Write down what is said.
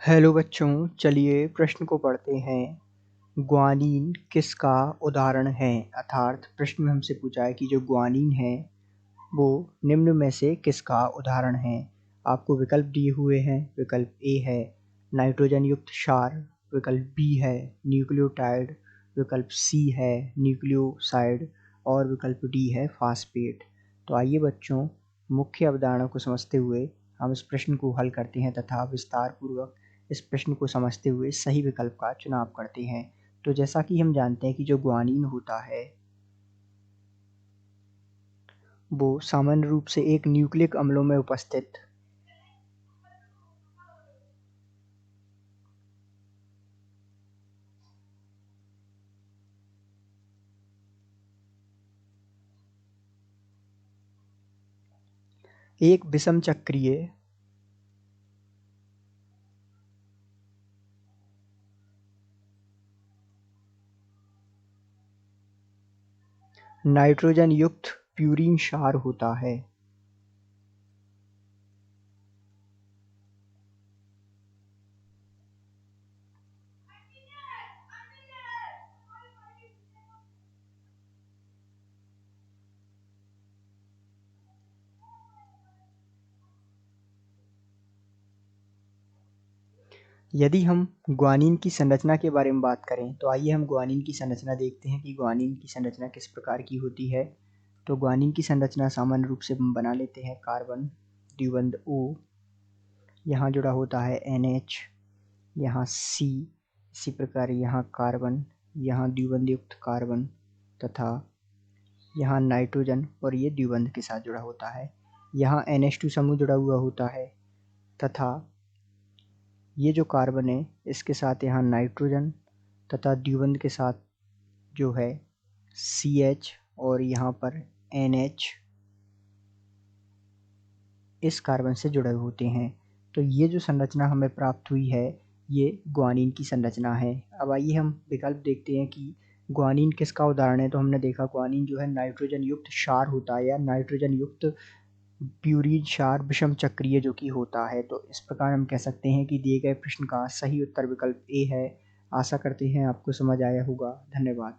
Hello बच्चों, चलिए प्रश्न को पढ़ते हैं। ग्वानिन किसका उदाहरण है? अर्थात प्रश्न में हमसे पूछा है कि जो ग्वानिन है वो निम्न में से किसका उदाहरण है? आपको विकल्प दिए हुए हैं। विकल्प ए है नाइट्रोजन युक्त क्षार, विकल्प बी है न्यूक्लियोटाइड, विकल्प सी है न्यूक्लियोसाइड और विकल्प डी है फास्फेट। तो आइए बच्चों, मुख्य अवधारणा को समझते हुए हम इस प्रश्न को हल करते हैं तथा विस्तार पूर्वक इस प्रश्न को समझते हुए सही विकल्प का चुनाव करते हैं। तो जैसा कि हम जानते हैं कि जो ग्वानिन होता है वो सामान्य रूप से एक न्यूक्लिक अम्लों में उपस्थित एक विषम चक्रीय नाइट्रोजन युक्त प्यूरीन क्षार होता है। यदि हम ग्वानिन की संरचना के बारे में बात करें तो आइए हम ग्वानिन की संरचना देखते हैं कि ग्वानिन की संरचना किस प्रकार की होती है। तो ग्वानिन की संरचना सामान्य रूप से हम बना लेते हैं कार्बन द्विबंध O, यहाँ जुड़ा होता है NH, यहाँ C, इसी प्रकार यहाँ कार्बन, यहाँ द्विबंध युक्त कार्बन तथा यहाँ नाइट्रोजन और ये द्विबंध के साथ जुड़ा होता है। यहाँ NH2 समूह जुड़ा हुआ होता है तथा ये जो कार्बन है इसके साथ यहाँ नाइट्रोजन तथा द्विबंध के साथ जो है CH और यहाँ पर NH इस कार्बन से जुड़े होते हैं। तो ये जो संरचना हमें प्राप्त हुई है ये ग्वानिन की संरचना है। अब आइए हम विकल्प देखते हैं कि ग्वानिन किसका उदाहरण है। तो हमने देखा ग्वानिन जो है नाइट्रोजन युक्त क्षार होता है या नाइट्रोजन युक्त प्यूरीन क्षार विषम चक्रीय जो कि होता है। तो इस प्रकार हम कह सकते हैं कि दिए गए प्रश्न का सही उत्तर विकल्प ए है। आशा करते हैं आपको समझ आया होगा। धन्यवाद।